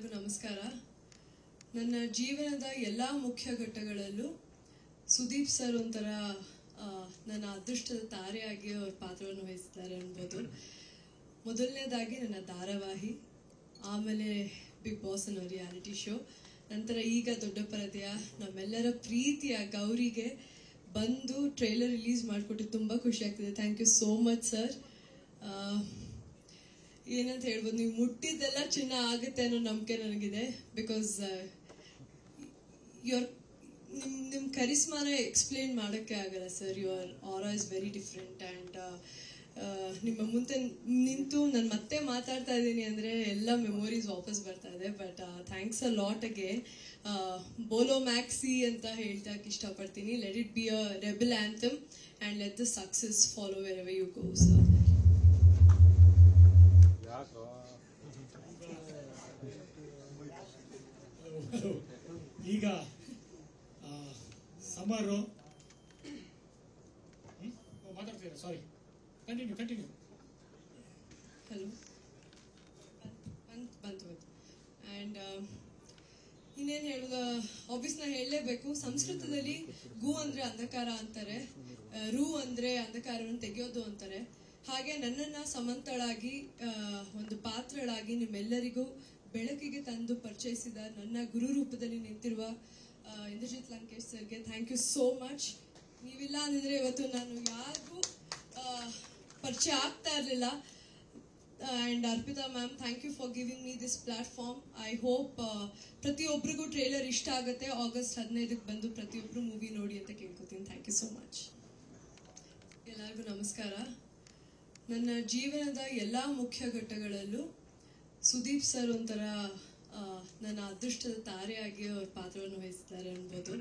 ಎಲ್ಲರಿಗೂ ನಮಸ್ಕಾರ. ನನ್ನ ಜೀವನದ ಎಲ್ಲ ಮುಖ್ಯ ಘಟ್ಟಗಳಲ್ಲೂ ಸುದೀಪ್ ಸರ್ ಒಂಥರ ನನ್ನ ಅದೃಷ್ಟದ ತಾರೆಯಾಗಿ ಅವ್ರ ಪಾತ್ರವನ್ನು ವಹಿಸಿದ್ದಾರೆ ಅನ್ಬೋದು. ಮೊದಲನೇದಾಗಿ ನನ್ನ ಧಾರಾವಾಹಿ, ಆಮೇಲೆ ಬಿಗ್ ಬಾಸ್ ಅನ್ನೋ ರಿಯಾಲಿಟಿ ಶೋ, ನಂತರ ಈಗ ದೊಡ್ಡ ಪರದೆಯ ನಮ್ಮೆಲ್ಲರ ಪ್ರೀತಿಯ ಗೌರಿಗೆ ಬಂದು ಟ್ರೈಲರ್ ರಿಲೀಸ್ ಮಾಡಿಕೊಟ್ಟು ತುಂಬ ಖುಷಿ ಆಗ್ತಿದೆ. Thank you so much sir. ಏನಂತ ಹೇಳ್ಬೋದು, ನೀವು ಮುಟ್ಟಿದ್ದೆಲ್ಲ ಚಿನ್ನ ಆಗುತ್ತೆ ಅನ್ನೋ ನಂಬಿಕೆ ನನಗಿದೆ. ಬಿಕಾಸ್ ನಿಮ್ಮ ಕರಿಸ್ಮಾನ ಎಕ್ಸ್ಪ್ಲೇನ್ ಮಾಡೋಕ್ಕೆ ಆಗಲ್ಲ sir. Your aura is very different. And ನಿಮ್ಮ ಮುಂದೆ ನಿಂತು ನಾನು ಮತ್ತೆ ಮಾತಾಡ್ತಾ ಇದ್ದೀನಿ ಅಂದರೆ ಎಲ್ಲ ಮೆಮೊರೀಸ್ ವಾಪಸ್ ಬರ್ತಾ ಇದೆ. But thanks a lot again. ಬೋಲೋ ಮ್ಯಾಕ್ಸಿ ಅಂತ ಹೇಳ್ತಾಕ್ಕೆ ಇಷ್ಟಪಡ್ತೀನಿ. Let it be a rebel anthem and let the success follow wherever you go sir. ಈಗ ಸಮರು ಮಾತಾಡ್ತೀರಾ? Sorry, continue. ಹಲೋ, ಬಂತು. ಆ್ಯಂಡ್ ಇನ್ನೇನು ಹೇಳೋದು, ಆಬ್ವಿಯಸ್ ನಾ ಹೇಳಲೇಬೇಕು. ಸಂಸ್ಕೃತದಲ್ಲಿ ಗು ಅಂದರೆ ಅಂಧಕಾರ ಅಂತಾರೆ, ರು ಅಂದರೆ ಅಂಧಕಾರವನ್ನು ತೆಗೆಯೋದು ಅಂತಾರೆ. ಹಾಗೆ ನನ್ನನ್ನು ಸಮಂತಳಾಗಿ ಒಂದು ಪಾತ್ರಳಾಗಿ ನಿಮ್ಮೆಲ್ಲರಿಗೂ ಬೆಳಕಿಗೆ ತಂದು ಪರಿಚಯಿಸಿದ ನನ್ನ ಗುರು ರೂಪದಲ್ಲಿ ನಿಂತಿರುವ ಇಂದ್ರಜಿತ್ ಲಂಕೇಶ್ ಸರ್ಗೆ ಥ್ಯಾಂಕ್ ಯು ಸೋ ಮಚ್. ನೀವಿಲ್ಲ ಅಂದಿದ್ರೆ ಇವತ್ತು ನಾನು ಯಾರಿಗೂ ಪರಿಚಯ ಆಗ್ತಾ ಇರಲಿಲ್ಲ. And Arpita ma'am, thank you for giving me this platform. I hope ಪ್ರತಿಯೊಬ್ಬರಿಗೂ ಟ್ರೇಲರ್ ಇಷ್ಟ ಆಗುತ್ತೆ. ಆಗಸ್ಟ್ 15ಕ್ಕೆ ಬಂದು ಪ್ರತಿಯೊಬ್ಬರು ಮೂವಿ ನೋಡಿ ಅಂತ ಕೇಳ್ಕೊತೀನಿ. Thank you so much. ಎಲ್ಲರಿಗೂ ನಮಸ್ಕಾರ. ನನ್ನ ಜೀವನದ ಎಲ್ಲ ಮುಖ್ಯ ಘಟ್ಟಗಳಲ್ಲೂ ಸುದೀಪ್ ಸರ್ ಒಂಥರ ನನ್ನ ಅದೃಷ್ಟದ ತಾರೆಯಾಗಿ ಅವ್ರ ಪಾತ್ರವನ್ನು ವಹಿಸಿದ್ದಾರೆ ಅನ್ಬೋದು.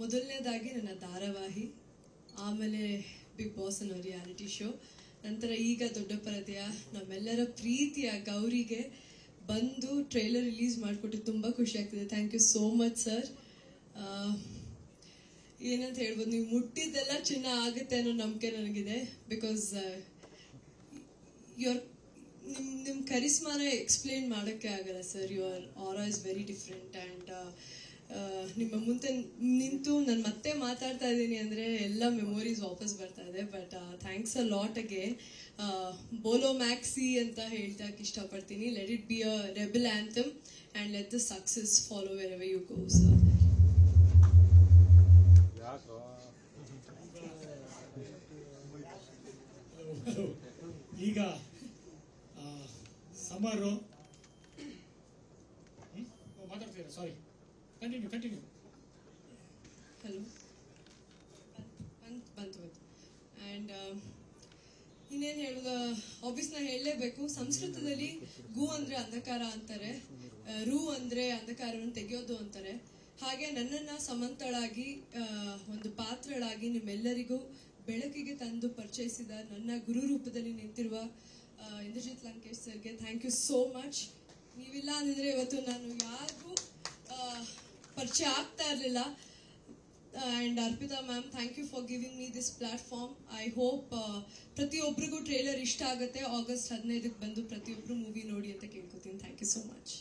ಮೊದಲನೇದಾಗಿ ನನ್ನ ಧಾರಾವಾಹಿ, ಆಮೇಲೆ ಬಿಗ್ ಬಾಸ್ ಅನ್ನೋ ರಿಯಾಲಿಟಿ ಶೋ, ನಂತರ ಈಗ ದೊಡ್ಡ ಪರದೆಯ ನಮ್ಮೆಲ್ಲರ ಪ್ರೀತಿಯ ಗೌರಿಗೆ ಬಂದು ಟ್ರೈಲರ್ ರಿಲೀಸ್ ಮಾಡಿಕೊಟ್ಟು ತುಂಬ ಖುಷಿ ಆಗ್ತಿದೆ. Thank you so much sir. ಏನಂತ ಹೇಳ್ಬೋದು, ನೀವು ಮುಟ್ಟಿದ್ದೆಲ್ಲ ಚಿನ್ನ ಆಗುತ್ತೆ ಅನ್ನೋ ನಂಬಿಕೆ ನನಗಿದೆ. ಬಿಕಾಸ್ ನಿಮ್ಮ ಕರಿಸ್ಮಾನ ಎಕ್ಸ್ಪ್ಲೇನ್ ಮಾಡೋಕ್ಕೆ ಆಗಲ್ಲ sir. Your aura is very different. And ನಿಮ್ಮ ಮುಂದೆ ನಿಂತು ನಾನು ಮತ್ತೆ ಮಾತಾಡ್ತಾ ಇದ್ದೀನಿ ಅಂದರೆ ಎಲ್ಲ ಮೆಮೊರೀಸ್ ವಾಪಸ್ ಬರ್ತಾ ಇದೆ. But thanks a lot again. ಬೋಲೋ ಮ್ಯಾಕ್ಸಿ ಅಂತ ಹೇಳ್ತಾಕ್ಕೆ ಇಷ್ಟಪಡ್ತೀನಿ. Let it be a rebel anthem and let the success follow wherever you go sir. ಈಗ ಸಮರು ಮಾತಾಡ್ತೀರಾ? Sorry, continue. ಹಲೋ, ಬಂತು. ಆ್ಯಂಡ್ ಇನ್ನೇನು ಹೇಳೋದು, ಆಬ್ವಿಯಸ್ ನಾ ಹೇಳಲೇಬೇಕು. ಸಂಸ್ಕೃತದಲ್ಲಿ ಗು ಅಂದರೆ ಅಂಧಕಾರ ಅಂತಾರೆ, ರು ಅಂದರೆ ಅಂಧಕಾರವನ್ನು ತೆಗೆಯೋದು ಅಂತಾರೆ. ಹಾಗೆ ನನ್ನನ್ನು ಸಮಂತಳಾಗಿ ಒಂದು ಪಾತ್ರಳಾಗಿ ನಿಮ್ಮೆಲ್ಲರಿಗೂ ಬೆಳಕಿಗೆ ತಂದು ಪರಿಚಯಿಸಿದ ನನ್ನ ಗುರು ರೂಪದಲ್ಲಿ ನಿಂತಿರುವ ಇಂದ್ರಜಿತ್ ಲಂಕೇಶ್ ಸರ್ಗೆ ಥ್ಯಾಂಕ್ ಯು ಸೋ ಮಚ್. ನೀವಿಲ್ಲ ಅಂದಿದ್ರೆ ಇವತ್ತು ನಾನು ಯಾರಿಗೂ ಪರಿಚಯ ಆಗ್ತಾ ಇರಲಿಲ್ಲ. And Arpita ma'am, thank you for giving me this platform. I hope ಪ್ರತಿಯೊಬ್ಬರಿಗೂ ಟ್ರೇಲರ್ ಇಷ್ಟ ಆಗುತ್ತೆ. ಆಗಸ್ಟ್ 15ಕ್ಕೆ ಬಂದು ಪ್ರತಿಯೊಬ್ಬರು ಮೂವಿ ನೋಡಿ ಅಂತ ಕೇಳ್ಕೊತೀನಿ. Thank you so much.